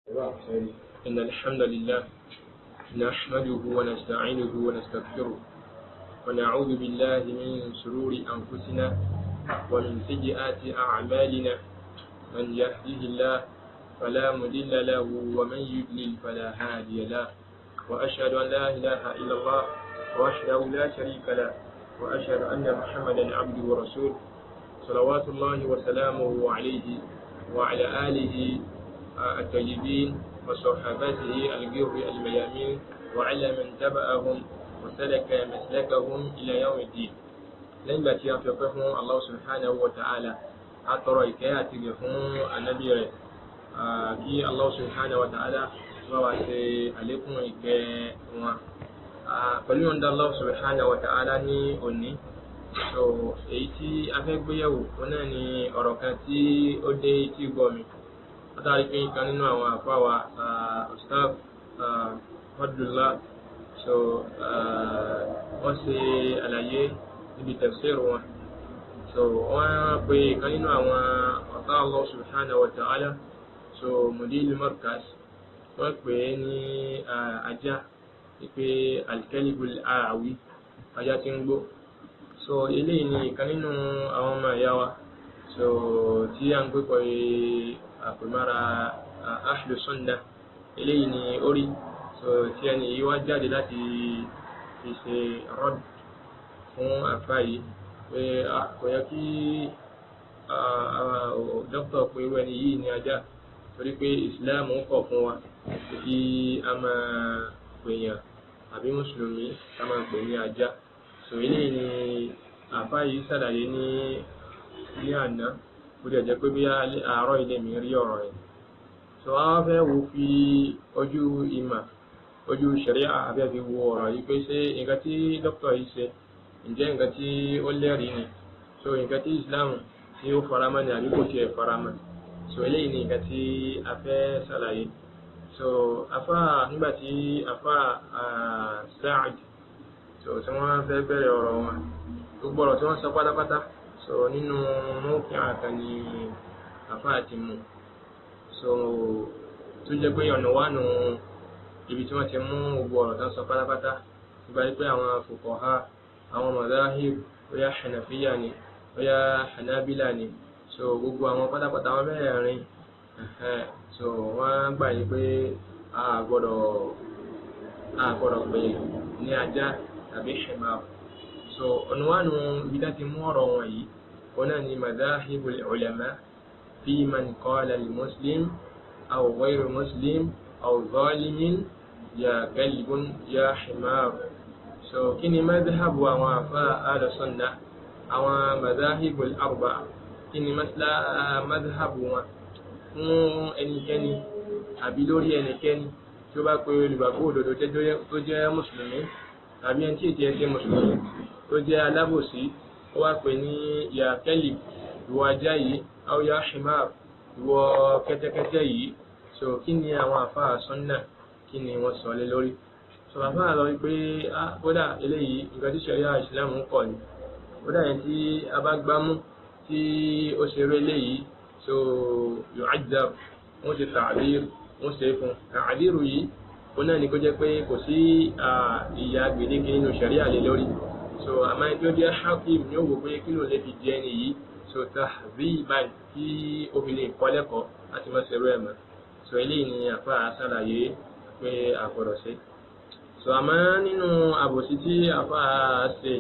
إن الحمد لله نحمده ونستعينه ونستغفره ونعوذ بالله من شرور أنفسنا ومن سيئات أعمالنا من يهده الله فلا مضل له ومن يضلل فلا هادي له وأشهد أن لا إله إلا الله وحده لا شريك له وأشهد أن محمدا عبده ورسوله صلوات الله وسلامه عليه وعلى آله الطيبين وصحابته الغر الميامين وعلى من تبعهم وسلك مسلكهم إلى يوم الدين. لما تيافقهم الله سبحانه وتعالى أترى كياتهم النبي كي الله سبحانه وتعالى وواسي عليكم إكوا pẹ̀lú ọ̀dọ̀ Allah subhanahu wa ta'ala ní òní. So èyí tí a fẹ́ gbéyẹ̀wò òun náà ni ọ̀rọ̀ kan tí ó dé tí gbọ́ mi látàrí pé ìkan nínú àwọn àfáwà Ustaz Fadlullah so wọ́n ṣe àlàyé níbi tafsir wọn. So wọ́n pe ìkan nínú àwọn ọ̀tá Allah subhanahu wa ta'ala so Mudir Markaz wọ́n pè é ní ajá ìpè alkalibul aawi ajá tí ń gbó. So eléyìí ni ìkan nínú àwọn ọmọ ìyá wa so tí a ń pè pọ̀ àpèmára ahlu sunnah eléyìí ni orí so tí ẹni yìí wá jáde láti fi ṣe rọ́d fún àfáà yìí pé kò yẹ kí dókítà pé irú ẹni yìí ní ajá torí pé Islam ń kọ̀ fún wa kí a máa pèèyàn àbí mùsùlùmí ká máa pè ní ajá. So eléyìí ni àfáà yìí ṣàlàyé ní àná ó dẹ̀ jẹ́ pé bí àárọ̀ ilé mi rí ọ̀rọ̀ yẹn. So a fẹ́ wo fi ojú ìmọ̀ ojú ṣẹ̀ríà àbẹ́ fi wo ọ̀rọ̀ yìí pé ṣé nǹkan tí dókítà yìí ṣe ǹjẹ́ nǹkan tí ó lẹ́rìí ni, so nǹkan tí Islam tí ó faramọ́ ni àbí kò tiẹ̀ faramọ́. So eléyìí ni nǹkan tí a fẹ́ ṣàlàyé. So nígbà tí Sa'ad so tí wọ́n fẹ́ bẹ̀rẹ̀ ọ̀rọ̀ wọn gbogbo ọ̀rọ̀ tí wọ́n sọ pátápátá so nínú mọ́ọ̀kì àkàn ni àti mú so tó jẹ́ pé ọ̀nà wà nù ibi tí wọ́n ti mú gbogbo ọ̀rọ̀ tó ń sọ pátápátá nígbà pé àwọn fuqaha àwọn madahib bóyá Hanafiya ni bóyá Hanabila ni so gbogbo àwọn pátápátá wọn mẹ́rin so wọ́n gbà yí pé a gbọ́dọ̀ pé ní ajá tàbí himar. So ọ̀nà wà nù ibi tí mú ọ̀rọ̀ wọn yìí هنا مذاهب العلماء في من قال المسلم أو غير مسلم أو ظالم يا كلب يا حمار. So كني مذهب ووافاء أهل السنة أو مذاهب الأربعة كني مثلا مذهب ẹnikẹ́ni àbí lórí ẹnikẹ́ni tí ó bá pe olùgbàgbọ́ òdodo tó jẹ́ mùsùlùmí tàbí ẹni tí ì tiẹ̀ ṣe mùsùlùmí tó jẹ́ alábòsí ó wá pè ní ya kẹ́lì ìwọ ajá yìí aw ya himar ìwọ kẹ́tẹ́kẹ́tẹ́ yìí. So kí ni àwọn àfáà sunnah kí ni wọ́n sọ lé lórí. So àfáà lọ wípé kódà eléyìí nǹkan tí ṣẹ̀ríà Islam ń kọ̀ ni kódà yẹn tí a bá gbámú tí ó ṣe rí eléyìí so yu'azzab wọ́n ṣe ta'dhir wọ́n ṣe fún ta'dhiru yìí ó náà ni kó jẹ́ pé kò sí ìyà gbèdéke nínú ṣẹ̀ríà lé lórí. So àmọ́ ẹni tí ó jẹ́ hakim ní òwò pé kí ló lè fi jẹ́ ẹni yìí so tahziban kí ó fi lè kọ́ lẹ́kọ̀ọ́ láti má ṣerú ẹ̀ mọ́. So eléyìí ni àfáà ṣàlàyé pé àgbọ̀dọ̀ ṣe. So àmọ́ nínú àbòsí tí àfáà ṣe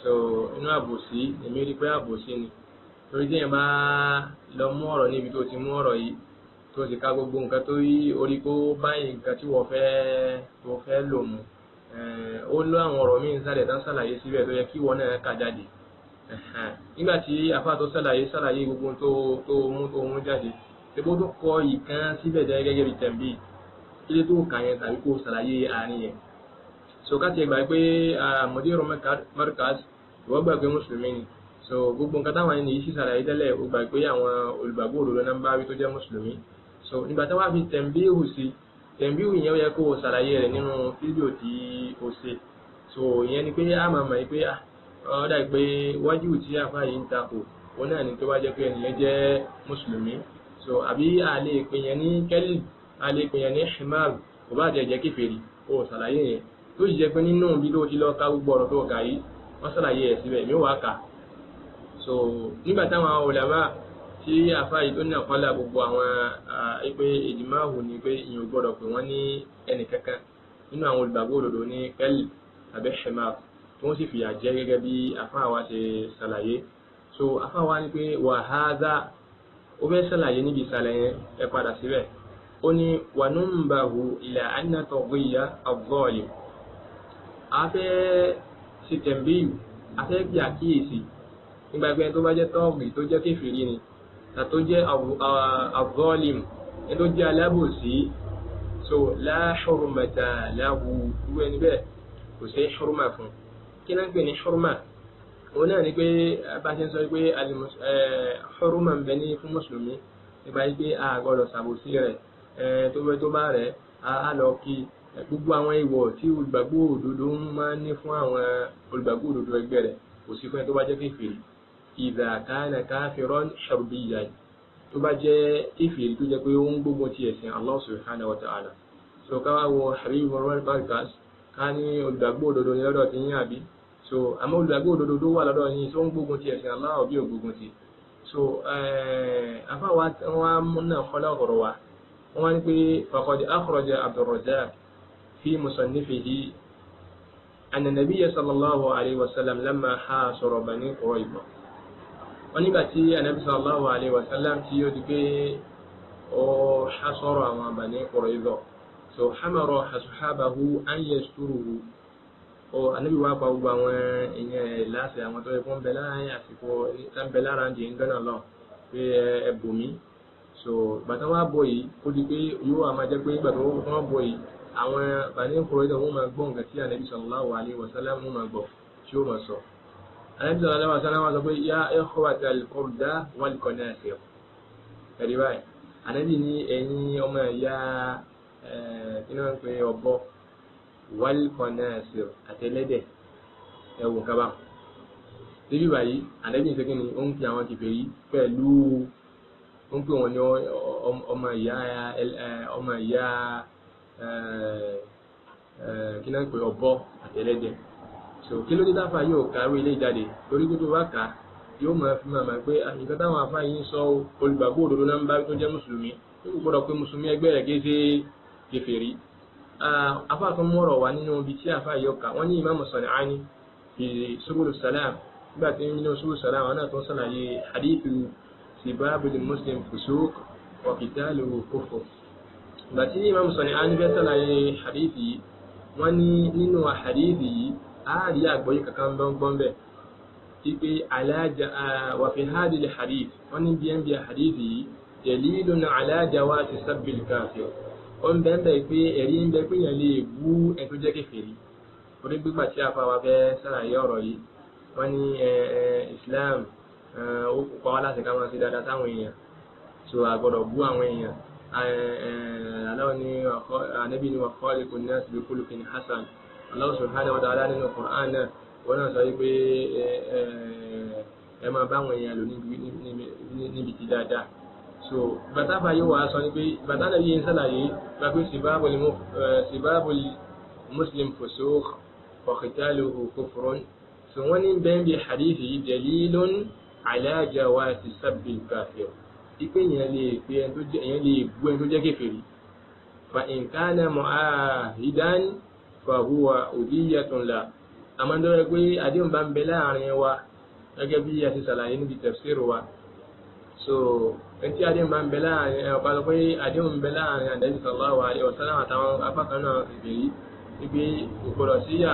so inú àbòsí èmi rí pé àbòsí ni torí tí èèyàn bá lọ mú ọ̀rọ̀ níbi tó ti mú ọ̀rọ̀ yìí tó sì ká gbogbo nǹkan tó yí orí kó báyìí nǹkan tí wọ́n fẹ́ lò mú ó lọ àwọn ọ̀rọ̀ míì sálẹ̀ tán sàlàyé síbẹ̀ tó yẹ kí wọ́n náà kà jáde. Nígbà tí àfáà tó sàlàyé gbogbo tó mú jáde tẹ́bó tó kọ ìkan síbẹ̀ jẹ́ gẹ́gẹ́ bí tẹ̀m̀bì kí lè tó kà yẹn tàbí kó sàlàyé àárín yẹn. So ká tiẹ̀ gbà pé Mudir Markaz ìwọ́n gbà pé mùsùlùmí ni so gbogbo nǹkan táwọn ẹni yìí sì sàlàyé tẹ́lẹ̀ ó gbà pé àwọn olùgbàgbọ́ òdodo náà ń bá wí tó jẹ́ mùsùlùmí. So nígbà tí wọ́n á fi tẹ̀m̀bìhù sí tẹ̀m̀bìhù yẹn ó yẹ kó o sàlàyé rẹ̀ nínú fídíò tí o ṣe. So ìyẹn ni pé a máa mọ̀ pé ó dà pé wájú tí àfáà yìí ń takò òun náà ni tó bá jẹ́ pé ẹnìyẹn jẹ́ mùsùlùmí. So àbí a lè pè yẹn ní kẹ́lì a lè pè yẹn ní himar kò bá jẹ́ kèfèrí ó ṣàlàyé yẹn tó sì jẹ́ pé nínú bí ló ti lọ ká gbogbo ọ̀rọ̀ tó kà yìí wọ́n ṣàlàyé ẹ̀ síbẹ̀ mi ò wá kà so nígbà táwọn ulama tí àfa yìí tó ní àkọọ́lẹ̀ gbogbo àwọn pé ìjìmáhù ni pé ìyẹn ò gbọ́dọ̀ pé wọ́n ní ẹnì kankan nínú àwọn olùgbàgbọ́ òdodo ní kẹ́lì tàbí himar tí wọ́n sì fìyà jẹ gẹ́gẹ́ bí àfa wa ṣe ṣàlàyé so àfa wa ní pé wàhálà ó fẹ́ ṣàlàyé níbi ìsàlẹ̀ yẹn ẹ padà síbẹ̀ ó ní wànúmbàhù ila anna taghiya adh-dhalim afẹ́ ṣe tẹ̀m̀bíyù afẹ́ bí àkíyèsí nígbà pé tó bá jẹ́ tọ́ọ̀gì tó jẹ́ kéfìrí ni tó jẹ́ adh-dhalim ẹni tó jẹ́ alábòsí so la hurmata lahu irú ẹni bẹ́ẹ̀ kò sí hurma fún kí náà ń pè ní hurma òun náà ni pé bá ṣe ń sọ pé hurma ń bẹ ní fún mùsùlùmí nípa pé a gbọ́dọ̀ ṣàbòsí rẹ̀ tó bá rẹ̀ á lọ kí gbogbo àwọn ìwọ̀ tí olùgbàgbọ́ òdodo máa ń ní fún àwọn olùgbàgbọ́ òdodo ẹgbẹ́ rẹ̀ kò sí fún ẹ tó bá jẹ́ kéfìrí idha kana kafiran harbiyyan tó bá jẹ́ kéfìrí tó jẹ́ pé ó ń gbógun ti ẹ̀sìn Allah subhanahu wa ta'ala so ká wá wo Habib Moral Barkas ká ní olùgbàgbọ́ òdodo ní lọ́dọ̀ tí yín àbí so àmọ́ olùgbàgbọ́ òdodo tó wà lọ́dọ̀ yín tó ń gbógun ti ẹ̀sìn Allah bí ò gbógun ti so afáwa wọn múnà kọ́lá ọ̀rọ̀ wa wọ́n ní pé faqad akhraja Abdurrazzaq fi musannifihi anna nabiyya sallallahu alayhi wa sallam lamma hasara Bani Qurayza wọ́n nígbà tí anabi sallallahu alayhi wa sallam tí ó di pé ó hasara àwọn Bani Qurayza so hamara ashabahu an yasturuhu anabi wa pa gbogbo àwọn èèyàn láti àwọn tó yẹ kó ń bẹ láàrin àsìkò ń bẹ lára ń di ń gánà lọ pé ẹ bò mí so bàtà wà bọ̀ yìí kó di pé yóò wà máa jẹ́ pé nígbà tó wọ́n bọ̀ yìí àwọn Bani Qurayza wọ́n máa gbọ́ nǹkan tí anabi sallallahu alayhi wa sallam wọ́n máa gbọ́ tí ó máa sọ anabi sallallahu alayhi wa sallam wọ́n sọ pé ya ikhwatal qurda wal qanasir ẹ̀rí báyìí anabi ní ẹ̀yin ọmọ ìyá kí ni wọ́n ń pè ọ̀bọ wal qanasir àtẹlẹ́dẹ̀ ẹ̀wọ̀n kaba níbí báyìí anabi ń sọ kí ni ó ń fi àwọn kèfèrí pẹ̀lú ó ń pè wọ́n ní ọmọ ìyá kí náà ń pè ọ̀bọ àtẹlẹ́dẹ̀ so kí ló dé táfà yóò kàwé ilé ìjáde torí pé tó bá kà á yóò máa fi máa pé nǹkan táwọn afá yìí ń sọ olùgbàgbọ́ òdodo náà ń bá tó jẹ́ mùsùlùmí ó kò gbọ́dọ̀ pé mùsùlùmí ẹgbẹ́ rẹ̀ kì í ṣe kèfèrí afá tó mọ̀rọ̀ wá nínú ibi tí afá yóò kà wọ́n ní Imam San'ani fi Subul Salam nígbà tí nínú Subul Salam wọn náà tó ń sàlàyé hadithu sibabul muslim fusuq wa qitaluhu kufr ìgbà tí Imam San'ani fẹ́ sàlàyé hadith yìí wọ́n ní nínú hadith yìí ààrí àgbọ́yé kankan gbọ́ngbọ́n bẹ̀ tí pé wà fi hadith hadith wọ́n ní bí ẹn bí hadith yìí dalilun ala jawasi sabbil kafir ó ń bẹ́ẹ̀ pé ẹ̀rí ń bẹ pé yẹn lè bú ẹni tó jẹ́ kèfèrí orí gbígbà tí àfa wa fẹ́ sàlàyé ọ̀rọ̀ yìí wọ́n ní Islam ó pa wá láti ká máa ṣe dáadáa táwọn èèyàn so àgbọ́dọ̀ bú àwọn èèyàn Allah ni anabi ni wa khaliqun nas bi khuluqin hasan Allah subhanahu wa ta'ala nínú Qur'an náà wọ́n náà sọ wípé ẹ máa bá àwọn èèyàn lò níbi tí dáadáa so bàtà fà yóò wá sọ ní pé bàtà náà yìí ń sàlàyé bá pé sibabul muslim fusuq wa qitaluhu kufrun so wọ́n ní bẹ́ẹ̀ bí hadithi dalilun ala jawasi sabbil kafir ipe yẹn lè pe ẹni tó jẹ́ èyàn lè bú ẹni tó jẹ́ kèfèrí fa in kana mu'ahidan fa huwa udiyatun la àmọ́ tó rẹ pé àdéhùn bá ń bẹ láàrin wa gẹ́gẹ́ bí a ti ṣàlàyé níbi tafsir wa so ẹni tí àdéhùn bá ń bẹ láàrin ọ̀pá lọ pé àdéhùn ń bẹ láàrin Ànábì sallallahu alaihi wasallam àtàwọn apákan náà kèfèrí wípé ìgbọ́dọ̀ sí yà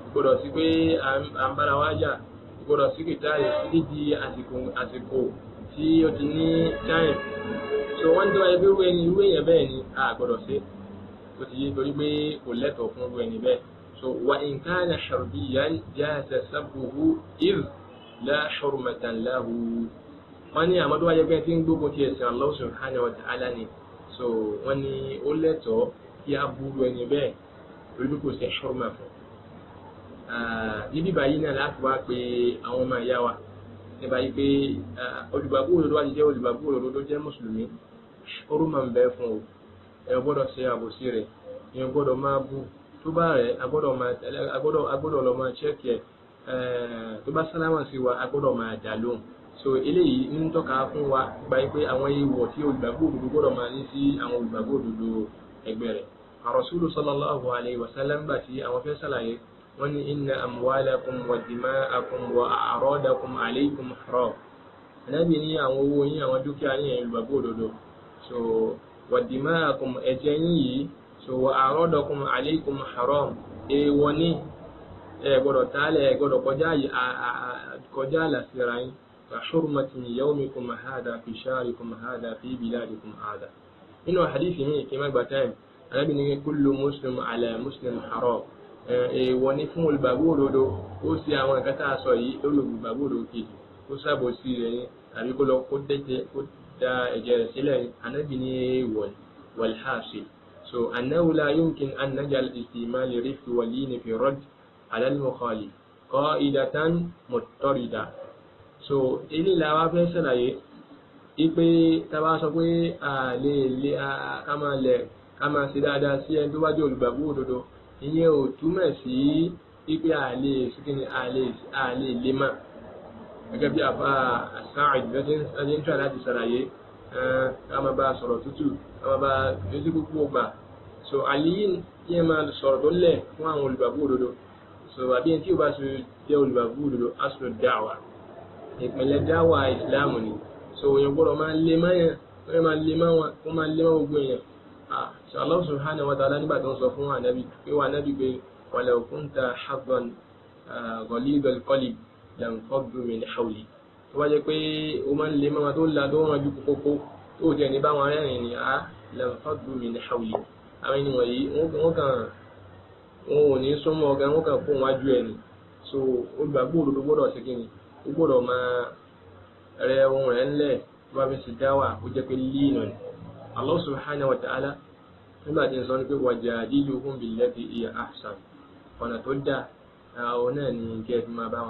ìgbọ́dọ̀ sí pé à ń bára wá jà ìgbọ́dọ̀ sí kìtà rẹ̀ sí di àsìkò tí ó ti ní time so wọ́n tó wáyé pé irú èèyàn bẹ́ẹ̀ ni a gbọ́dọ̀ sí ó ti yé torí pé kò lẹ́tọ̀ọ́ fún irú ẹni bẹ́ẹ̀ so wa in kana harbiyan jaza sabbuhu idh la hurmatan lahu wọ́n ní àmọ́ tó wáyé pé tí ń gbógun ti ẹ̀sìn Allah subhanahu wa ta'ala ni so wọ́n ní ó lẹ́tọ̀ọ́ kí a burú ẹni bẹ́ẹ̀ torí pé kò sí hurma fún níbí báyìí náà láti wá pé àwọn ọmọ ìyá wa nípa yìí pé olùgbàgbọ́ òdodo wá ti jẹ́ olùgbàgbọ́ òdodo tó jẹ́ mùsùlùmí orú máa ń bẹ fún o èèyàn gbọ́dọ̀ ṣe àbòsí rẹ̀, èèyàn gbọ́dọ̀ máa bú tó bá rẹ̀ agbọ́dọ̀ lọ máa ṣẹ́kì ẹ̀ tó bá sálámà sí wa agbọ́dọ̀ máa dá lóhùn. So eléyìí ń tọ́ka fún wa gba pé àwọn èèwọ̀ tí olùgbàgbọ́ òdodo gbọ́dọ̀ máa ní sí àwọn olùgbàgbọ́ òdodo ẹgbẹ́ rẹ̀. Rasulu sallallahu alayhi wa sallam bá tí àwọn fẹ́ sàlàyé wọ́n ní inna amwalakum wa dima'akum wa a'radakum alaykum haram. Ànábì ní àwọn owó yín àwọn dúkìá yín olùgbàgbọ́ òdodo, so wa dima'akum ẹ̀jẹ̀ yín yìí, so wa a'radakum alaykum haram, èèwọ̀ ní ẹ gbọ́dọ̀ tálẹ̀, ẹ gbọ́dọ̀ kọjá àlà síra yín. Ka hurmati yawmikum hadha fi shahrikum hadha fi biladikum hadha. Inú hadithi mi kí má gba time, Ànábì ní kullu muslim ala muslim haram. Èèwọ̀ ní fún olùgbàgbọ́ òdodo ó sì àwọn nǹkan tá a sọ yìí lórí olùgbàgbọ́ òdodo kejì, ó ṣàbòsí rẹ̀ ní tàbí kó lọ kó da ẹ̀jẹ̀ rẹ̀ sílẹ̀ ní. Ànábì ní èèwọ̀ wal hasil. So annahu la yumkin an naj'al istimal rifq wal lin fi radd ala al mukhalif qa'idatan muttarida. So ilé la wá fẹ́ ṣàlàyé ipe tá bá sọ pé ká máa ṣe dáadáa sí ẹni tó bá jẹ́ olùgbàgbọ́ òdodo, ìyẹn ò túmọ̀ sí ipe a lè lè má gẹ́gẹ́ bí àbá Sa'id lọ́dún ń tà láti ṣàlàyé ká máa bá sọ̀rọ̀ tútù, ká máa bá lójú púpọ̀ gbà. So àlìyìn yẹn máa sọ̀rọ̀ tó lẹ̀ fún àwọn olùgbàgbọ́ òdodo. So àbí ẹni tí ó bá ṣe jẹ́ olùgbàgbọ́ òdodo aslu da'wa, ìpínlẹ̀ dáwà ìsìláàmù ni. So èèyàn gbọ́dọ̀ máa lè máa yẹn, wọ́n máa lè máa wọn, wọ́n máa lè máa gbogbo èèyàn. So Allah subhanahu wa ta'ala nígbà tó ń sọ fún ànábì pé wà nábì pé walau kunta haddan ghalidal qalbi lanfaddu min hawli. Tó bá jẹ́ pé ó máa ń lè máa tó la tó ràn ju kókó tó jẹ́ ní báwọn rẹ́rìn ni lanfaddu min hawli. Àwọn ènìyàn yìí wọ́n ò ní súnmọ́ ọ̀gá, wọ́n kàn fún wájú ẹni. So olùgbàgbọ́ òdodo gbọ́dọ̀ ṣe kí ni, ó gbọ́dọ̀ máa rẹ ohun rẹ̀ ńlẹ̀ tó bá fi ṣe dáwà ó jẹ́ pé líìnà ni. Allah subhanahu wa ta'ala nígbà tí ń sọ ní pé wajadiluhum billati hiya ahsan, ọ̀nà tó dá àwọn náà ni kẹ́ẹ̀fì máa bá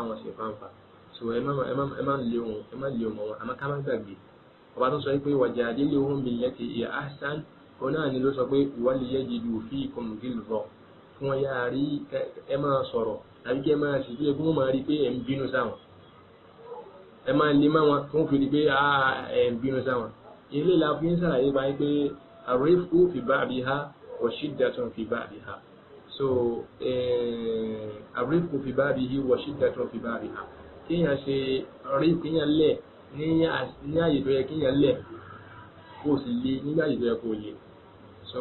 wọn ṣe fáńfà. So ẹ má lé ohun wọn, àmọ́ ká má gbàgbé ọba tó sọ pé wajadiluhum billati hiya ahsan, òun náà ni ló sọ pé wal yajidu fikum ghilza, fún wọn yára rí ẹ máa sọ̀rọ̀ tàbí kí ẹ máa sì tó yẹ kó máa rí pé ẹ ń bínú sáwọn, ẹ máa lè má wọn tó ń fi rí pé ẹ ń bínú sáwọn. Ilé la fi ń sàlàyé báyìí pé ar-rifqu fi ba'diha wa shiddatun fi ba'diha. So ar-rifqu fi ba'dihi wa shiddatun fi ba'diha, kéèyàn ṣe rí kéèyàn lẹ̀ ní àyè tó yẹ kéèyàn lẹ̀ kó sì le nígbà àyè tó yẹ kó le. So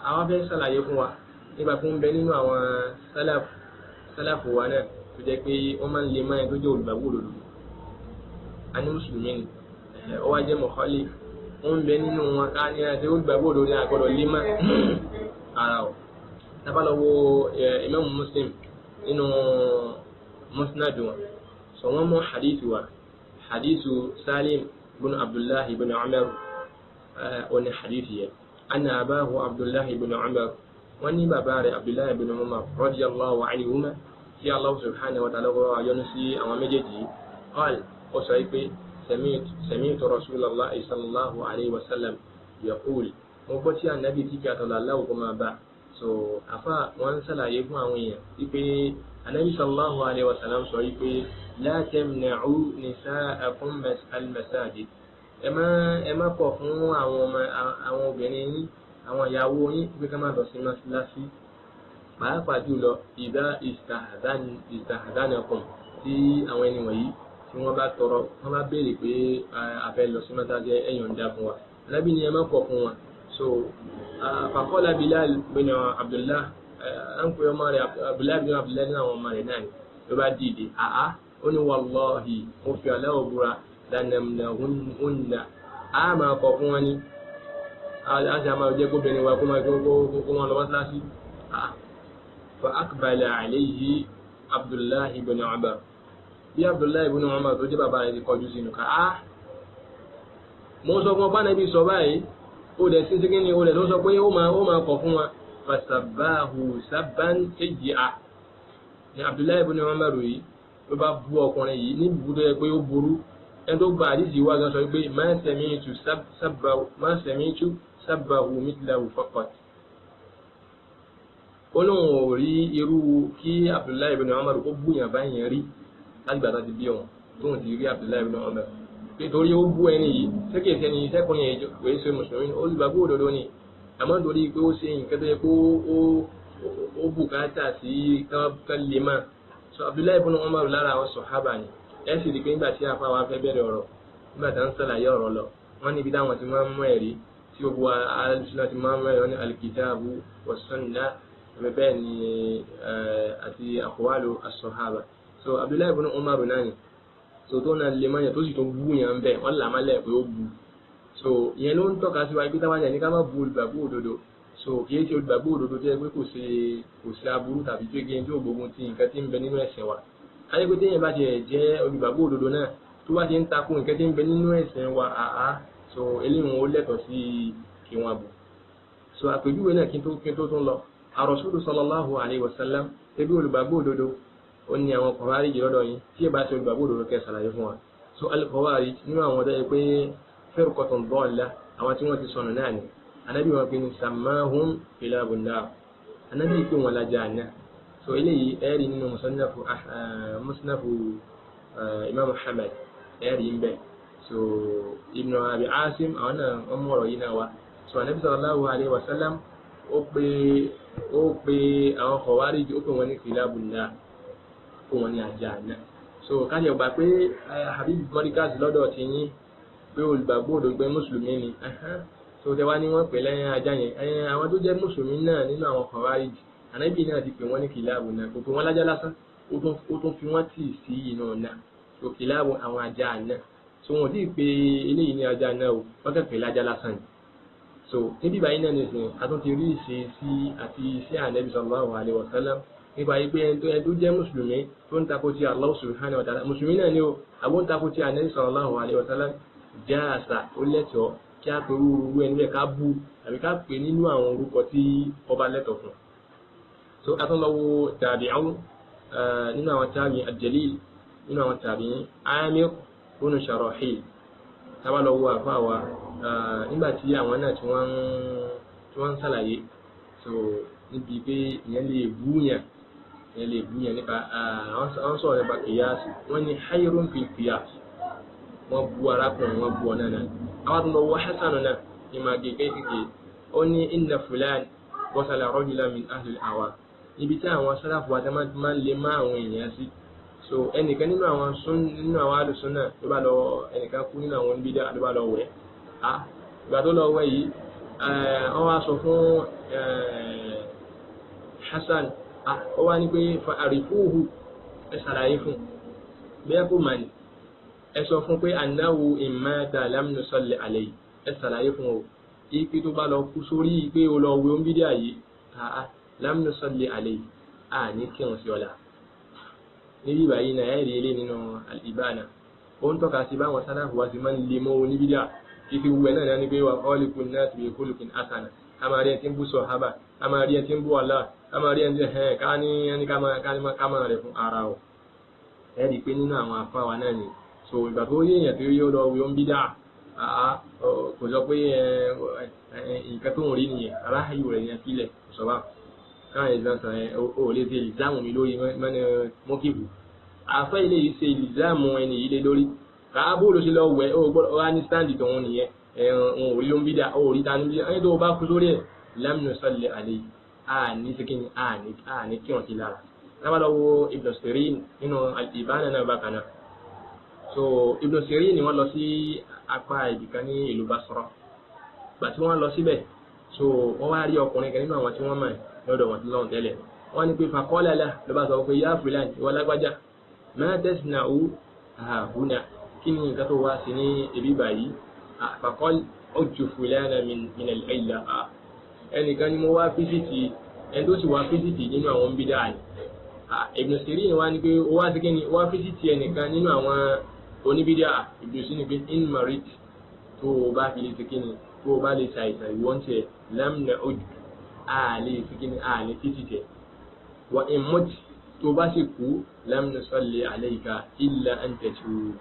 àwọn fẹ́ sàlàyé fún wa nígbà tó ń bẹ nínú àwọn sálàfù wa náà tó jẹ́ pé wọ́n máa ń lè máa tó jẹ́ olùgbàgbọ́ òdodo. A ní mùsùlùmí ni ó wá jẹ́ mọ̀kọ́lì, wọ́n ń bẹ nínú wọn ká ní àti olùgbàgbọ́ òdodo ní àgbọ̀dọ̀ lè má ara ọ̀. Tábàlọ́wọ́ Imam Muslim nínú musnad wọn, sọ wọ́n mú hadithu Salim ibn Abdullah ibn Umar oní hadithi yẹn. Anna abahu Abdullah ibn Umar, wọ́n ní bàbá rẹ̀ Abdullah ibn Umar radiyallahu anhuma, tí Allah subhanahu wa ta'ala wọ́n ayọ́nu sí àwọn méjèèjì. Qal, ó sọ pé sami'tu Rasulullahi sallallahu alayhi wa sallam yaqul, mo gbọ́ tí ànábì tí kí àtọ̀lá aláwọ̀ kó máa bá. So àfà wọ́n ń sàlàyé fún àwọn èèyàn wípé ànábì sallallahu alayhi wa sallam sọ wípé la tamna'u nisa'akum al-masajid, ẹ má kọ̀ fún àwọn obìnrin yín, àwọn ìyàwó yín pé ká má lọ sí mọ́sálásí, pàápàá jùlọ ìdá ìstàhádánakùn, tí àwọn ẹni wọ̀nyí tí wọ́n bá tọrọ, wọ́n bá béèrè pé a fẹ́ lọ sí mọ́sálásí ẹ yọ̀ǹda fún wa. Ànábì ni ẹ má kọ̀ fún wọn. So faqala Bilal bin Abdullah, à ń pè ọmọ rẹ̀ Abdullah bin Abdullah ní àwọn ọmọ rẹ̀ náà ni, ló bá dìde ó ní wallahi mo fi aláwọ̀ búra lanamnahunna, a máa kọ̀ fún wọn ni, a sì máa jẹ́ kóbìnrin wa kó máa lọ mọ́sálásí. Fa aqbala alayhi Abdullah ibn Umar, bí Abdullah ibn Umar tó jẹ́ bàbá rẹ̀ ti kọjú sínú ká mo sọ fún ọba nàbí sọ báyìí, ó dẹ̀ sí síkí ni ó dẹ̀ tó sọ pé ó máa kọ̀ fún wa. Fasabbahu sabban sayyi'a, ni Abdullah ibn Umar yìí ló bá bú ọkùnrin yìí ní ibùdó yẹ pé ó burú. ẹni tó gba àdìsí wá gan sọ pé ma sami'tu sabbahu mithlahu faqat. Ó lóun ò rí irú kí Abdullahi ibn Umar kó búyàn báyìí rí láti gbà tán ti bí wọn tóun ti rí Abdullahi ibn Umar nítorí ó bú ẹni yìí sékèsí ẹni sẹ́kùnrin yẹn kò é ṣe mùsùlùmí olùgbàgbọ́ òdodo ni àmọ́ nítorí pé ó ṣe nǹkan tó yẹ kó ó bùkátà sí kán lè máa so Abdullahi ibn Umar lára àwọn sọ̀hábà ni ẹ sì rí pé nígbà tí afa wa fẹ́ bẹ̀rẹ̀ ọ̀rọ̀ nígbà tí wọ́n ń sàlàyé ọ̀rọ̀ lọ wọ́n níbi táwọn ti máa ń mú ẹ̀rí tí gbogbo alùsùnà ti máa ń mú ẹ̀rí ní al-kitabu was-sunnah bẹ́ẹ̀ ni àti aqwalu as-sahaba so Abdullahi ibn Umar náà ni so tó náà lè máa yẹ tó sì tó bú yẹn bẹ́ẹ̀ wọ́n là máa lẹ̀ pé ó bu so ìyẹn ló ń tọ́ka sí wa ibi táwọn yẹn ní ká má bu olùgbàgbọ́ òdodo so kì í ṣe olùgbàgbọ́ òdodo tó yẹ pé kò sí aburú tàbí tó gé tó gbógun ti nǹkan tí ń bẹ nínú ẹ̀sìn wa ayé pé téèyàn bá ti jẹ́ olùgbàgbọ́ òdodo náà tó bá ti ń takò nǹkan tí ń bẹ nínú ẹ̀sìn wa so eléyìí ó lẹ́tọ̀ọ́ sí kí wọ́n bù so àpèjúwe náà kí n tó tún lọ ar-Rasulu sallallahu alayhi wa sallam ebi olùgbàgbọ́ òdodo ó ní àwọn Khawarij lọ́dọ̀ yìí tí ẹ bá ṣe olùgbàgbọ́ òdodo kẹ́ ṣàlàyé fún wa so al-Khawarij nínú àwọn ọ̀dọ́ yẹ pé firqatun dalla àwọn tí wọ́n ti sọnù náà ni anabi wọn pe ni sammahum kilabun nar anabi pé wọn lajà àná so eléyìí ẹ̀rí nínú musnafu imam Muhammad ẹ̀rí ń bẹ so ibn abi asim àwọn náà wọ́n mú ọ̀rọ̀ yìí náà wá so anabi sallallahu alayhi wa sallam ó pe àwọn Khawarij ó pè wọn ní kilabun nar ó wọn ní àjà àná so káyọ̀ ọgbà pé habib mọ́ríkàsì lọ́dọ̀ ti yín pé olùgbàgbọ́ òdodo pé mùsùlùmí ni so tẹ wá ní wọ́n pè lẹ́yìn ajá yẹn àwọn tó jẹ́ mùsùlùmí náà nínú àwọn Khawarij ànábì náà ti pè wọ́n ní kìláàbù náà kò pè wọ́n lájá lásán ó tún fi wọ́n tì sí inú náà so kìláàbù àwọn ajá náà so wọn ò tí ì pe eléyìí ní ajá náà o wọ́n kẹ́ pè lájá lásán ni so níbi báyìí náà nìsín a tún ti rí ìṣe sí àti iṣẹ́ ànábì sallallahu alaihi wasallam nípa yìí pé ẹni tó jẹ́ mùsùlùmí tó ń takò ti Allah subhanahu wa ta'ala mùsùlùmí náà ni ó àbó ń takò ti ànábì sallallahu alaihi wasallam jẹ́ àṣà ó lẹ́tọ̀ọ́ kí a pè orú ẹni bẹ́ẹ̀ ká bú àbí ká pè nínú àwọn orúkọ tí ọba lẹ́tọ̀ọ́ fún so a tún lọ wo tabi'un nínú àwọn tàbí al-Jalil nínú àwọn tàbí Amir ibn Sharahil tábà lọ wo àfa wa nígbà tí àwọn náà tí wọ́n ń ṣàlàyé so níbi pé ìyẹn lè búyàn nípa àwọn sọ̀rọ̀ nípa kìyàsì wọ́n ní hayrun fil qiyas wọ́n bu arákùnrin wọ́n bu ọ̀nà náà àwọn tó lọ wọ Hasan náà ní máa gègé ó ní inna fulan wasala rajulan min ahli al-awa níbi tí àwọn sálàfù wa máa ń lè má àwọn èèyàn sí so ẹnìkan nínú àwọn alùsùn náà ló bá lọ ẹnìkan kú nínú àwọn bídà ló bá lọ wẹ̀ ìgbà tó lọ wẹ̀ yìí wọ́n wá sọ fún Hasan ó wá ní pé fa àrífúhù ẹ ṣàlàyé fún bẹ́ẹ̀ kó mà ní ẹ sọ fún pé annahu imata lam nusalli alayhi ẹ ṣàlàyé fún o ipe tó bá lọ kú sórí pé o lọ wẹ̀ ń bídà yìí lam nusalli alayhi ní kírun sí ọ̀la níbi báyìí náà ẹ̀rí ilé nínú al-Ibana ó ń tọ́ka sí báwọn sálàfù wá sí máa ń lè mọ́ oníbídà kí ti wúwẹ́ náà ní pé wà khaliqun nas bi khuluqin hasana a máa rí ẹ tí ń bú sàhábà a máa rí ẹ tí ń bú Allah a máa rí ẹ tí ká ní ẹni ká máa rẹ̀ fún ara o ẹ̀rí pé nínú àwọn afáwa náà ni so ìgbà tó yé èèyàn tó yóò lọ wí ó ń bídà kò sọ pé nǹkan tó ń rí nìyẹn aláhàyò rẹ̀ yẹn sílẹ̀ sọ́bà káwọn ìlànà ò lè ṣe ìlìzáàmù mi lórí mọ́nà mọ́kìbù àfẹ́ ilé yìí ṣe ìlìzáàmù ẹni yìí lé lórí káàbò ló ṣe lọ wẹ̀ ó gbọ́dọ̀ wá ní sáǹdì tó ń nìyẹn òun ò rí ló ń bídà ó rí ta ní bídà ẹni tó bá kú sórí ẹ̀ lam nusalli alayhi àní síkìní àní kí wọ́n ti lára lábàlọ́wọ́ Ibn Sirin nínú al-Ibana náà bákan náà so Ibn Sirin ni wọ́n lọ sí apá ibìkan ní ìlú Basra gbà tí wọ́n lọ síbẹ̀ so wọ́n wá rí ọkùnrin kan nínú àwọn tí wọ́n mọ̀ lọ́dọ̀ wọn tí lọ́wọ́n tẹ́lẹ̀ wọ́n ní pé faqala lahu ló bá sọ pé ya fulan ìwọ lágbájá ma tasna'u hahuna kí ni nǹkan tó wá sí ní ibi báyìí faqala ujju fulana min al-ayla ẹnìkan ni mo wá fíṣítì ẹni tó sì wá fíṣítì nínú àwọn bídà ni Ibn Sirin wá ní pé ó wá sí kí ni wá fíṣítì ẹnìkan nínú àwọn oníbídà Ibn Sirin ní pé in marit tó o bá fi lè sí kí ni tó o bá lè ṣàìsàn ìwọ́n tiẹ̀ lam na'ud àlè síkíní àlè títí tẹ̀ wa in mut tó bá sì kú lam nusalli alayka illa an tatub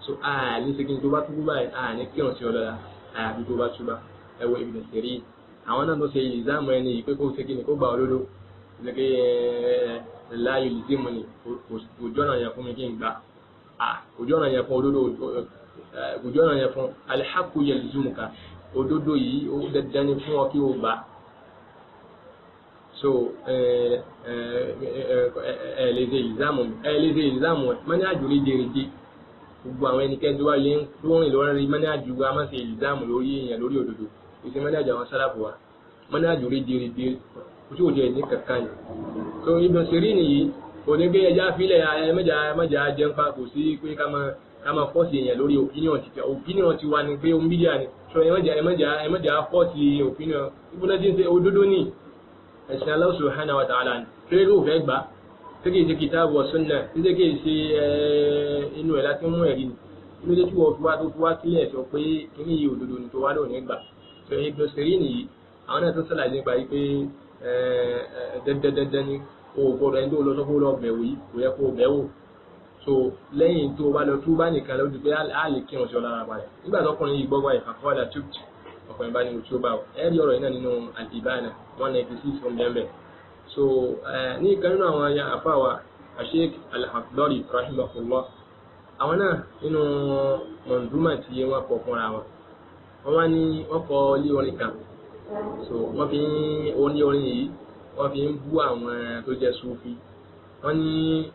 so àní ṣe kí n tó bá túbú báyìí àní kírun sí ọlọ́la àyàfi tó bá túbá ẹwọ Ibn Sirin àwọn náà tó ṣe ìzáàmù ẹni yìí pé kó ṣe kí ni kó gbà olódó lẹ́gbẹ́ láàyò lìdíìmù ni kò jọ́nà yẹn fún mi kí n gbà kò jọ́nà yẹn fún olódó kò jọ́nà yẹn fún al-haqqu yalzumuka òdodo yìí ó dandan ni fún ọ kí o gbà so ẹlẹ́sẹ̀ ìzáàmù mọ́ní àjòrí dèrèdè gbogbo àwọn ẹnikẹ́ni tó wá lé tó rìn lórí mọ́ní àjòrí a máa ṣe ìzáàmù lórí èèyàn lórí òdodo ìṣe mọ́ní àjò àwọn sálàfù wa mọ́ní àjòrí dèrèdè kò tí ò jẹ́ ní kankan yìí so Ibn Sirin nìyí kò ní gbé ẹja fílẹ̀ ẹmẹ́jà jẹunpa kò sí pé ká máa fọ́ọ̀sì èèyàn lórí opinion ti wà ní pé ohun bídíà ni so ẹmẹ́jà fọ́ọ̀sì opinion ibùdó tí ń ṣe òdodo ní ẹ̀sìn Allah subhanahu wa ta'ala ni kéré ló fẹ́ gbà tẹ́kẹ̀ ṣe kìtàbù wa sunnah tẹ́kẹ̀ ṣe inú ẹ̀ láti mú ẹ̀rí ni inú lé tí wọ́n fi wá sílẹ̀ sọ pé kíní yìí òdodo ni tó wá lónìí gbà so Ibn Sirin nìyí àwọn náà tó sọ̀lá nípa yìí pé dandan ni o gbọ́dọ̀ ẹni tó lọ sọ pé ó lọ bẹ̀wò yìí kò yẹ kó bẹ̀wò so lẹ́yìn tó bá lọ túbá nìkan lójú pé a lè kírun sí ọlára padà nígbà tọkùnrin yìí gbọ́gbà ìfàkọ́ọ̀dà túbù ọkùnrin bá ní ojú bá ọ ẹ̀rí ọ̀rọ̀ yìí náà nínú Al-Ibana 196 from Denver so ní ìkan nínú àwọn àfáwà Sheikh Al-Akhdari rahimahullah àwọn náà nínú mọ̀ndúmà tí wọ́n kọ fúnra wọn wá ní wọ́n kọ lé orin kan so wọ́n fi orin yìí wọ́n fi ń bú àwọn tó jẹ́ Sufi wọ́n ní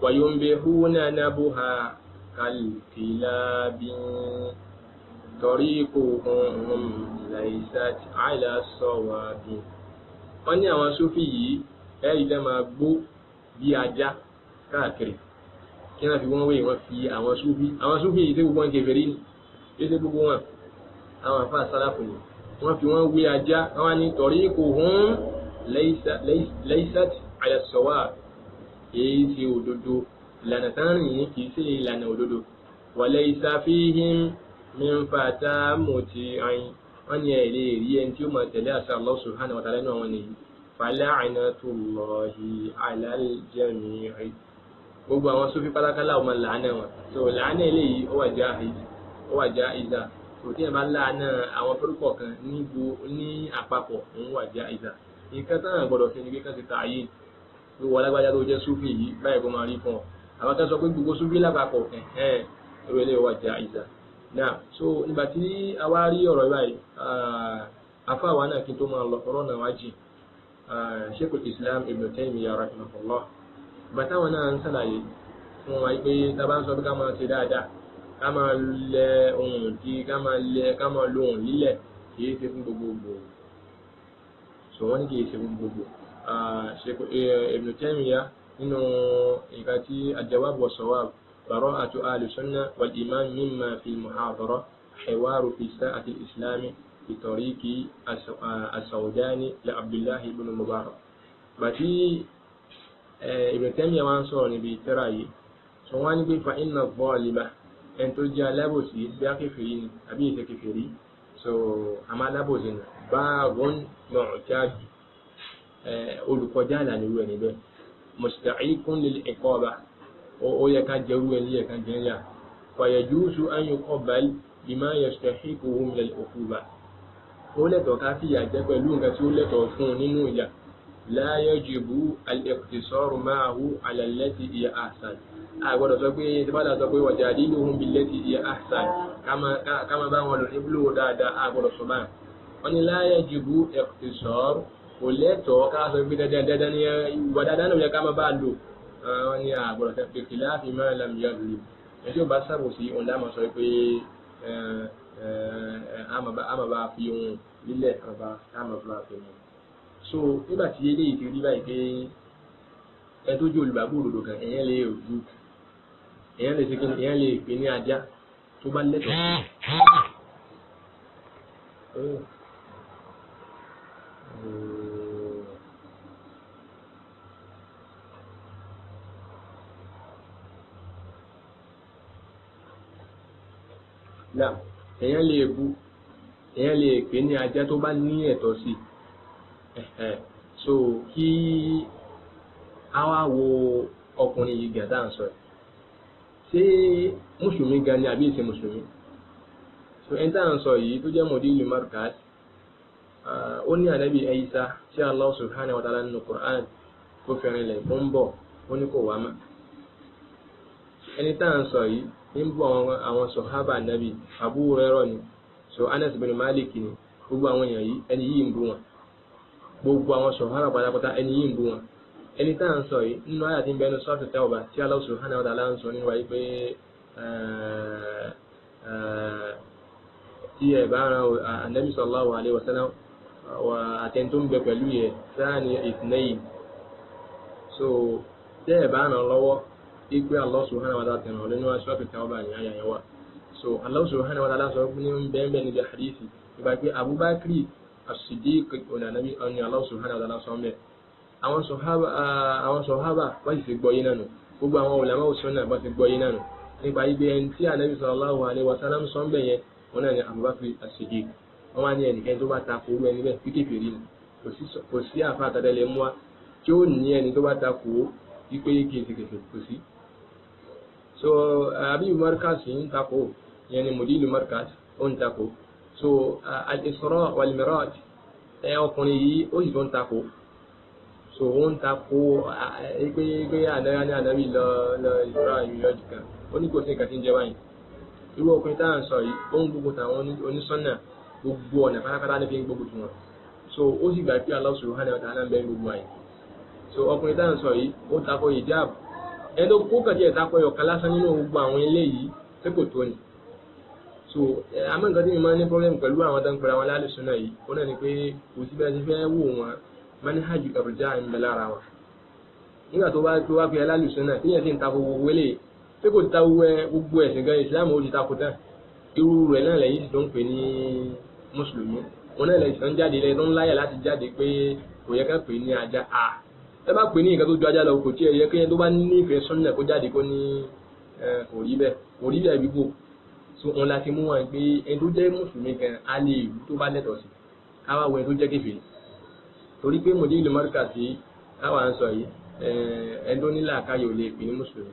wayumbihuna nabuha kalkilabi tariquhum laysat ala sawabi wọ́n ní àwọn Sufi yìí ẹ̀rí tẹ́ máa gbó bí ajá káàkiri kí wọ́n fi wọ́n wé wọ́n fi àwọn Sufi yìí tí gbogbo wọn kèfèrí ní ṣe gbogbo wọn àwọn àfáà sálàfù ni wọ́n fi wọ́n wé ajá wọ́n ní tariquhum laysat ala sawab èyí tí òdodo ìlànà tánrìn yìí kìí sí ìlànà òdodo wa laysa fihim min fata muti'in wọ́n ní ẹ̀lẹ́ rí ẹni tí ó máa tẹ̀lé àṣà Allah subhanahu wa ta'ala nínú àwọn nìyí fala'natullahi 'ala al-jami'i gbogbo àwọn Sufi pátákálà ọmọ làánà wọn so làánà eléyìí ó wà jaiza kò tí ẹ̀ bá láàánà àwọn fẹ́rúkọ̀ kan ní àpapọ̀ òun wà jaiza nǹkan tán gbọ́dọ̀ fi ní pé kán ti tààyè tó wọ alágbájá tó jẹ́ Sufi yìí báyìí kó máa rí fún ọ àwọn kan sọ pé gbogbo Sufi lápapọ̀ ìrọ̀lẹ́ wà jaiza náà so nígbà tí a wá rí ọ̀rọ̀ báyìí afáwa náà kí n tó máa lọ ọ̀rọ̀ náà wájì Sheikhul Islam Ibn Taymiyyah rahimahullah bàtà wọn náà ń sàlàyé fún wa pé tá bá ń sọ pé ká máa ṣe dáadáa ká máa lẹ ohun tí ká máa lo ohun lílẹ̀ kì í ṣe fún gbogbogbò so wọ́n ní kì í ṣe fún gbogbogbò Ibn Taymiyyah nínú nǹkan tí al-jawab wa sawab براءة أهل السنة والإيمان مما في المحاضرة حوار في ساعة الإسلام بطريق السوداني لعبد الله بن المبارك باتي ابن تيمية وانصر بتراي سواني فإن الظالمة أن ترجع لابوسي بكفرين أبي كفري أما لابوسين باغ معتاد olùkọjá ìlànà ìwé ẹni bẹ́ẹ̀ musta'iqun lil iqaba ó yẹ ká jẹ́rú ẹni yẹ ká jẹ́ yà fayajuzu an yuqabbal bima yastahiquhu min al-uquba ó lẹ́tọ̀ọ́ ká fìyà jẹ pẹ̀lú nǹkan tí ó lẹ́tọ̀ọ́ fún un nínú ìyà la yajibu al-iqtisaru ma'ahu ala allati hiya ahsan àgbọ̀dọ̀ sọ pé tí bá dà sọ pé wajadiluhum billati hiya ahsan ká máa bá wọn lò níbúlò dáadáa àgbọ̀dọ̀ sọ báyìí wọ́n ní la yajibu iqtisaru kò lẹ́tọ̀ọ́ ká sọ pé dandan ní ìwà dáadáa náà yẹ ká máa bá lò wọ́n ní àgbọ̀dọ̀ tẹ́ pé khilafi ma lam yadlim ẹjọ́ bá sàrò sí ohun dáàmà sọ pé àmà bá fi ohun lílẹ̀ àmà bá fi ohun so nígbà tí eléyìí ti rí báyìí pé ẹ tó jẹ́ olùgbàgbọ́ òdodo kan èèyàn lè rú èèyàn lè ṣe èèyàn lè pè ní ajá tó bá lẹ́tọ̀ọ́ náà èèyàn lè bú èèyàn lè pè ní ajá tó bá ní ẹ̀tọ́ sí so kí a wá wo ọkùnrin yìí gàdá ń sọ ṣé mùsùlùmí gan ni àbí ìṣe mùsùlùmí. So ẹni tá à ń sọ yìí tó jẹ́ mùdírù markaz ó ní ànábì Ìsá tí Allah subhanahu wa ta'ala nínú Qur'an tó fẹ́rin lẹ̀ fún bọ̀ ó ní kò wá mọ́. Ẹni tá à ń sọ yìí ń bọ̀ àwọn sọ̀hábà ànábì Abu Hurairah ni, so Anas bin Malik ni, gbogbo àwọn èèyàn yìí ẹni yìí ń bú wọn, gbogbo àwọn sọ̀hábà pátápátá ẹni yìí ń bú wọn. Ẹni tá à ń sọ yìí nínú àyà tí ń bẹ nínú Suratu Tawbah tí Allah subhanahu wa ta'ala ń sọ nínú wáyé pé tí ẹ bá ran ànábì sallallahu alaihi wasallam àtẹni tó ń bẹ pẹ̀lú yẹ sáàni ìtìnẹ́yìn, so tẹ́ ẹ bá ràn lọ́wọ́ ipe Allah subhanahu wa ta'ala tẹ̀ràn nínú Suratu Tawbah ní àyà yẹn wà. So Allah subhanahu wa ta'ala sọ ní bẹ́ẹ̀ níbi hadithi ìgbà pé Abubakar as-Siddiq ọ̀nà ànábì ọ̀nà Allah subhanahu wa ta'ala sọ mẹ́. Àwọn sọ̀hábà wọ́n sì ti gbọ́ yín nánu, gbogbo àwọn ulama sunnah bá ti gbọ́ yín nánu nípa ibi ẹni tí ànábì sallallahu alaihi wasallam sọ bẹ́ẹ̀ yẹn wọn náà ni Abubakar as-Siddiq. Wọ́n wá ní ẹnìkan tó bá ta kó orú ẹni bẹ́ẹ̀ fi kékeré ni, kò sí àfa àtàdẹ́lẹ̀ mú wa tí ó ní ẹni tó bá ta kó wípé kéèkéèké kò sí. So Habib Markaz ń takò, ìyẹn ni mùdírù markaz ó ń takò. So al-Isra wal-Miraj ọkùnrin yìí ó sì tó ń takò. So ó ń takò pé ànábì lọ Isra Miraj kan, ó ní kò sí nǹkan tí ń jẹ báyìí. Irú ọkùnrin tá à ń sọ yìí ó ń gbógun tàwọn onísọ́nà gbogbo ọ̀nà pátápátá ní fi ń gbógun tì wọ́n. So ó sì gbà pé Allah subhanahu wa ta'ala ń bẹ gbogbo àyè. So ọkùnrin tá à ń sọ yìí ó takò hijab, ẹni tó kó kàdí ẹ̀ takò ọ̀kan lásán nínú gbogbo àwọn ilé yìí tí kò tó ni. So àmọ́ nǹkan tí mi máa ń ní problem pẹ̀lú àwọn tó ń pera wọn lálùsùnà yìí ó náà ni pé kò sí bẹ́ẹ̀ ti fẹ́ wò wọn manhaj irja ń bẹ lára wọn. Nígbà tó wá pé lálùsùnà tí yẹn sì ń takò gbogbo eléyìí tí kò ta gbogbo ẹ̀sìn gan Islam ó ti takò tán, irú rẹ̀ náà lẹ́yìn tó ń pè ní mùsùlùmí, wọn náà lẹ́yìn tó ń jáde lẹ́yìn tó ń láyà láti jáde pé kò yẹ ká pè ní ajá. Ẹ bá pè ní nǹkan tó ju ajá lọ kò tí ẹ yẹ kéèyàn tó bá nífẹ̀ẹ́ sọ́nà kó jáde kó ní kò rí bẹ́ẹ̀ bíbò. So òun la ti mú wọn pé ẹni tó jẹ́ mùsùlùmí gan á lè ìlú tó bá lẹ́tọ̀ọ́ sí káwá wọ ẹni tó jẹ́ kèfèrí, torí pé mùdírù markaz sí káwá ń sọ yìí ẹni tó nílà káyọ̀ lè pè ní mùsùlùmí.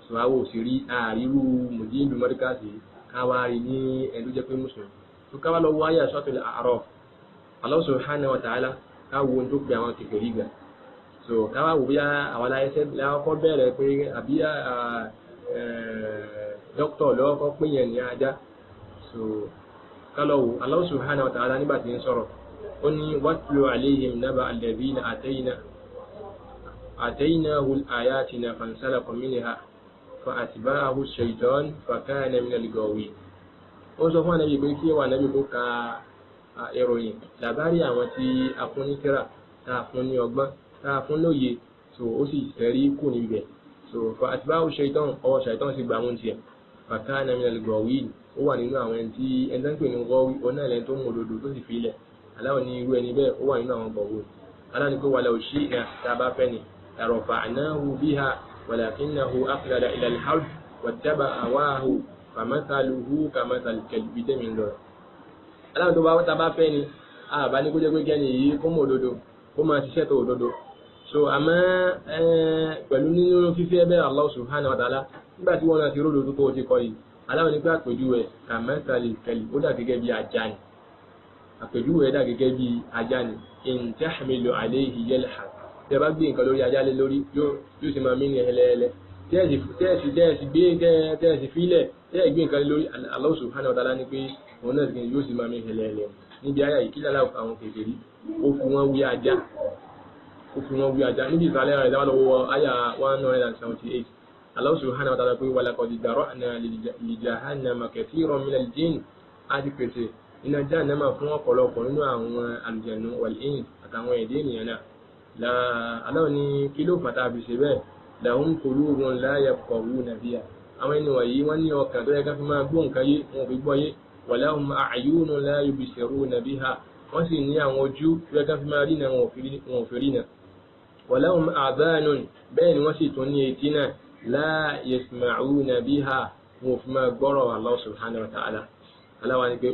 So àwọn ò sì rí àárírú mùdírù markaz sí káwá rí ní ẹni tó jẹ́ pé mùsùlùmí. So káwá lọ wọ àyà Suratul A'raf, Allah subhanahu wa ta'ala káwọ ohun tó pe àwọn kèfèrí gbà. So káwá wò bí àwọn aláìsẹ́ lákọ́ bẹ̀rẹ̀ pé àbí dókítà lọ́kọ́ pín yẹn ní ajá. So kálọ̀ wò Allah subhanahu wa ta'ala nígbà tí ń sọ̀rọ̀ ó ní watlu alayhim naba alladhina ataynahu ayatina fansalakha minha fa atba'ahu ash-shaytan fa kana min al-ghawin. Ó sọ fún ànábì pé kí wà ànábì kó ka ìròyìn làbárí àwọn tí a fún ní tírà, tá a fún ní ọgbọ́n, tá a fún lóye, so ó sì tẹ̀rí kù níbẹ̀. So fa atba'ahu ash-shaytan, ọwọ́ ṣàìtàn sì gbà mú tiẹ̀, fa kana min al-ghawin, ó wà nínú àwọn ẹni tí ẹni tó ń pè ní ghawi ó náà lẹ́ni tó mú òdodo tó sì fi ilẹ̀. Aláwọ̀ ní irú ẹni bẹ́ẹ̀ ó wà nínú àwọn bọ̀wọ̀. Aláwọ̀ ní pé walau shi'na tá a bá fẹ́ ni larafa'nahu biha walakinnahu akhlada ila al-ard wattaba'a hawahu famathaluhu kamathali kalbi tẹ́mi lọ. Aláwọ̀ tó bá tá a bá fẹ́ ni àbá ní kó jẹ́ pé kẹ́ni yìí kó mọ̀ òdodo kó máa ṣiṣẹ́ tó òdodo. So àmọ́ pẹ̀lú nínú fífẹ́ bẹ́ẹ̀ Allah subhanahu wa ta'ala nígbà tí wọ́n náà ti ródò tó ti kọ́ yìí, aláwọ̀ ní pé àpèjúwe kamathali kalbi ó dà gẹ́gẹ́ bí ajá ni. Àpèjúwe dà gẹ́gẹ́ bí ajá ni. In tahmilu alayhi yalhas, tẹ́ bá gbé nǹkan lórí ajá lé lórí yóò sì máa mí ní ẹlẹ́ẹ̀lẹ́. Tẹ́ẹ̀sì fílẹ̀ tẹ́ẹ̀ gbé nǹkan lé lórí Allah subhanahu wa ta'ala ní pé òun náà yóò sì máa mí ẹlẹ́ẹ̀lẹ́. Níbi ayá yìí kí lára àwọn kèfèrí ó fi wọ́n wí ajá. Níbi ìsàlẹ̀ rẹ̀ dáwọ́ lọ́wọ́ ayá 178. Allah subhanahu wa ta'ala pé walaqad dara'na li jahannama kathiran minal jinn, á ti pèsè iná jahannama fún ọ̀pọ̀lọpọ̀ nínú àwọn àlùjànnú wal ins àtàwọn ẹ̀dẹ́ ènìyàn náà. Aláwọ̀ ní kí ló fàtà fi ṣe bẹ́ẹ̀, lahum qulubun la yafqahuna biha, àwọn ẹni wọ̀nyí wọ́n ní ọkàn tó yẹ ká fi máa gbọ́ nǹkan yé wọn fi gbọ́ yé. Wa lahum a'yunun la yubsiruna biha, wọ́n sì ní àwọn ojú tó yẹ ká fi máa rí náà wọn ò fi rí náà. Wa lahum adhanun, bẹ́ẹ̀ ni wọ́n sì tún ní etí náà, la yasma'una biha, wọn ò fi máa gbọ́rọ̀ Allah subhanahu wa ta'ala. Aláwa ni pé